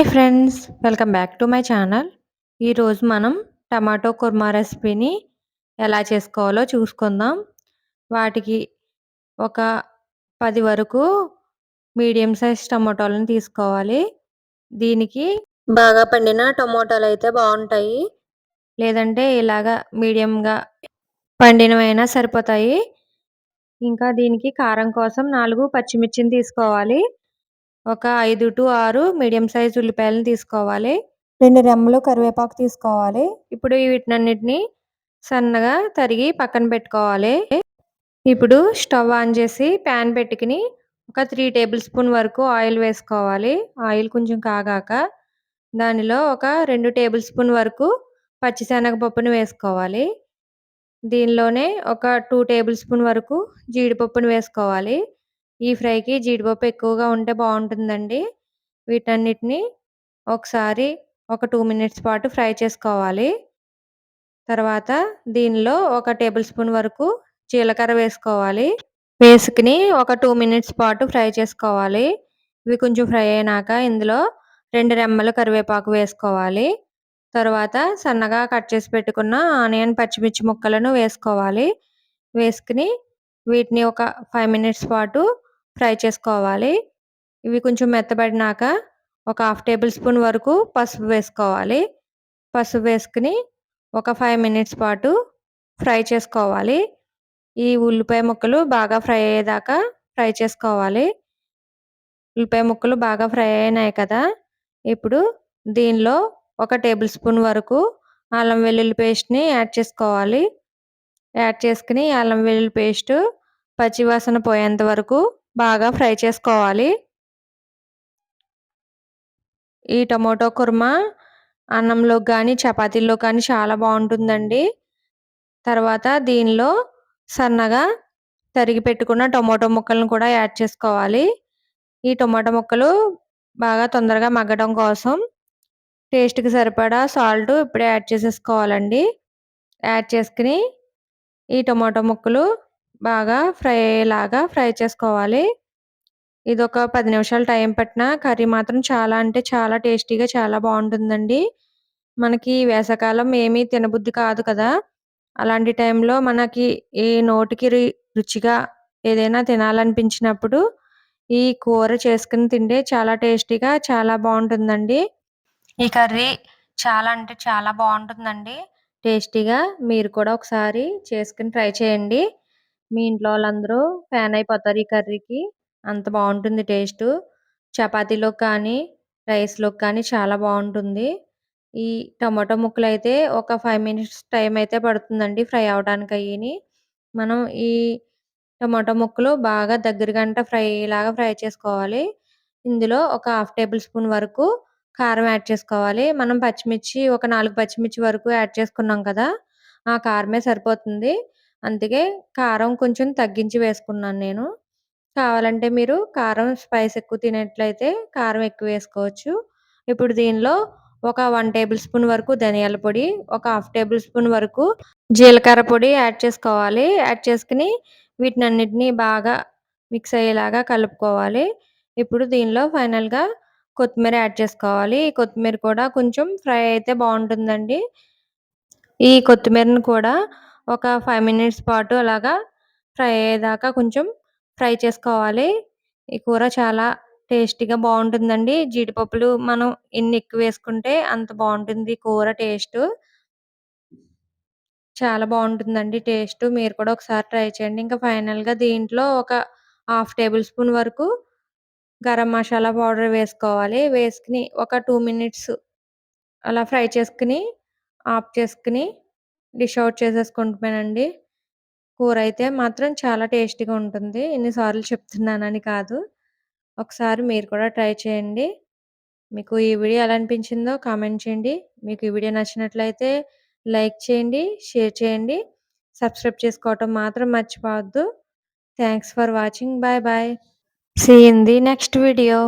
Hi friends, welcome back to my channel. ఈరోజు మనం tomato kurma రెసిపీని ఎలా చేసుకోవాలో చూసుకుందాం. వాటికి ఒక 10 వరకు మీడియం సైజ్ టమాటోలను తీసుకోవాలి. దీనికి బాగా పండిన టమాటాలు అయితే బాగుంటాయి, లేదంటే ఇలాగా మీడియంగా పండినవైనా సరిపోతాయి. ఇంకా దీనికి కారం కోసం 4 పచ్చిమిర్చిని తీసుకోవాలి. ఒక 5-6 మీడియం సైజ్ ఉల్లిపాయలను తీసుకోవాలి. 2 రెమ్మలు కరివేపాకు తీసుకోవాలి. ఇప్పుడు వీటినన్నిటిని సన్నగా తరిగి పక్కన పెట్టుకోవాలి. ఇప్పుడు స్టవ్ ఆన్ చేసి ప్యాన్ పెట్టుకుని ఒక 3 టేబుల్ స్పూన్ వరకు ఆయిల్ వేసుకోవాలి. ఆయిల్ కొంచెం కాగాక దానిలో ఒక 2 టేబుల్ స్పూన్ వరకు పచ్చిశనగపప్పును వేసుకోవాలి. దీనిలోనే ఒక 2 టేబుల్ స్పూన్ వరకు జీడిపప్పును వేసుకోవాలి. ఈ ఫ్రైకి జీడిపప్పు ఎక్కువగా ఉంటే బాగుంటుందండి. వీటన్నిటిని ఒకసారి ఒక 2 మినిట్స్ పాటు ఫ్రై చేసుకోవాలి. తర్వాత దీనిలో ఒక టేబుల్ స్పూన్ వరకు జీలకర్ర వేసుకోవాలి. వేసుకుని ఒక 2 మినిట్స్ పాటు ఫ్రై చేసుకోవాలి. ఇవి కొంచెం ఫ్రై అయినాక ఇందులో 2 రెమ్మలు కరివేపాకు వేసుకోవాలి. తర్వాత సన్నగా కట్ చేసి పెట్టుకున్న ఆనియన్, పచ్చిమిర్చి ముక్కలను వేసుకోవాలి. వేసుకుని వీటిని ఒక 5 మినిట్స్ పాటు ఫ్రై చేసుకోవాలి. ఇవి కొంచెం మెత్తబడినాక ఒక హాఫ్ టేబుల్ స్పూన్ వరకు పసుపు వేసుకోవాలి. పసుపు వేసుకుని ఒక 5 మినిట్స్ పాటు ఫ్రై చేసుకోవాలి. ఈ ఉల్లిపాయ ముక్కలు బాగా ఫ్రై అయ్యేదాకా ఫ్రై చేసుకోవాలి. ఉల్లిపాయ ముక్కలు బాగా ఫ్రై అయినాయి కదా! ఇప్పుడు దీనిలో ఒక టేబుల్ స్పూన్ వరకు అల్లం వెల్లుల్లి పేస్ట్‌ని యాడ్ చేసుకోవాలి. యాడ్ చేసుకుని అల్లం వెల్లుల్లి పేస్టు పచ్చివాసన పోయేంత వరకు బాగా ఫ్రై చేసుకోవాలి. ఈ టమాటో కుర్మా అన్నంలోకి కానీ, చపాతీల్లో కానీ చాలా బాగుంటుందండి. తర్వాత దీనిలో సన్నగా తరిగి పెట్టుకున్న టమాటో ముక్కలను కూడా యాడ్ చేసుకోవాలి. ఈ టమాటో ముక్కలు బాగా తొందరగా మగ్గడం కోసం టేస్ట్‌కి సరిపడా సాల్ట్ ఇప్పుడే యాడ్ చేసేసుకోవాలండి. యాడ్ చేసుకుని ఈ టమాటో ముక్కలు బాగా ఫ్రై అయ్యేలాగా ఫ్రై చేసుకోవాలి. ఇదొక 10 నిమిషాలు టైం పట్టినా కర్రీ మాత్రం చాలా అంటే చాలా టేస్టీగా చాలా బాగుంటుందండి. మనకి వేసవికాలం ఏమీ తినబుద్ధి కాదు కదా! అలాంటి టైంలో మనకి ఈ నోటికి రుచిగా ఏదైనా తినాలనిపించినప్పుడు ఈ కూర చేసుకొని తింటే చాలా టేస్టీగా చాలా బాగుంటుందండి. ఈ కర్రీ చాలా అంటే చాలా బాగుంటుందండి. టేస్టీగా మీరు కూడా ఒకసారి చేసుకొని ట్రై చేయండి. మీ ఇంట్లో వాళ్ళందరూ ఫ్యాన్ అయిపోతారు ఈ కర్రీకి. అంత బాగుంటుంది టేస్టు. చపాతీలోకి కానీ, రైస్‌లోకి కానీ చాలా బాగుంటుంది. ఈ టమాటో ముక్కలైతే ఒక 5 మినిట్స్ టైం అయితే పడుతుందండి ఫ్రై అవ్వడానికి అయ్యిని. మనం ఈ టమాటో ముక్కలు బాగా దగ్గర గంట ఫ్రై అయ్యేలాగా ఫ్రై చేసుకోవాలి. ఇందులో ఒక హాఫ్ టేబుల్ స్పూన్ వరకు కారం యాడ్ చేసుకోవాలి. మనం పచ్చిమిర్చి ఒక 4 పచ్చిమిర్చి వరకు యాడ్ చేసుకున్నాం కదా! ఆ కారమే సరిపోతుంది. అందుకే కారం కొంచెం తగ్గించి వేసుకున్నాను నేను. కావాలంటే మీరు కారం స్పైస్ ఎక్కువ తినేట్లయితే కారం ఎక్కువ వేసుకోవచ్చు. ఇప్పుడు దీనిలో ఒక 1 టేబుల్ స్పూన్ వరకు ధనియాల పొడి, ఒక హాఫ్ టేబుల్ స్పూన్ వరకు జీలకర్ర పొడి యాడ్ చేసుకోవాలి. యాడ్ చేసుకొని వీటినన్నిటిని బాగా మిక్స్ అయ్యేలాగా కలుపుకోవాలి. ఇప్పుడు దీనిలో ఫైనల్‌గా కొత్తిమీర యాడ్ చేసుకోవాలి. ఈ కొత్తిమీర కూడా కొంచెం ఫ్రై అయితే బాగుంటుందండి. ఈ కొత్తిమీరను కూడా ఒక 5 మినిట్స్ పాటు అలాగా ఫ్రై అయ్యేదాకా కొంచెం ఫ్రై చేసుకోవాలి. ఈ కూర చాలా టేస్టీగా బాగుంటుందండి. జీడిపప్పులు మనం ఎన్ని ఎక్కువ వేసుకుంటే అంత బాగుంటుంది కూర టేస్టు. చాలా బాగుంటుందండి టేస్టు. మీరు కూడా ఒకసారి ట్రై చేయండి. ఇంకా ఫైనల్‌గా దీంట్లో ఒక హాఫ్ టేబుల్ స్పూన్ వరకు గరం మసాలా పౌడర్ వేసుకోవాలి. వేసుకొని ఒక 2 మినిట్స్ అలా ఫ్రై చేసుకొని, ఆఫ్ చేసుకొని డిష్ ఔట్ చేసేసుకుంటమేనండి. కూరైతే మాత్రం చాలా టేస్టీగా ఉంటుంది. ఇన్ని సార్లు చెప్తున్నానని కాదు. ఒకసారి మీరు కూడా ట్రై చేయండి. మీకు ఈ వీడియో ఎలా అనిపించిందో కామెంట్ చేయండి. మీకు ఈ వీడియో నచ్చినట్లయితే లైక్ చేయండి, షేర్ చేయండి. సబ్స్క్రైబ్ చేసుకోవటం మాత్రం మర్చిపోవద్దు. Thanks for watching. Bye bye. See you in the next video.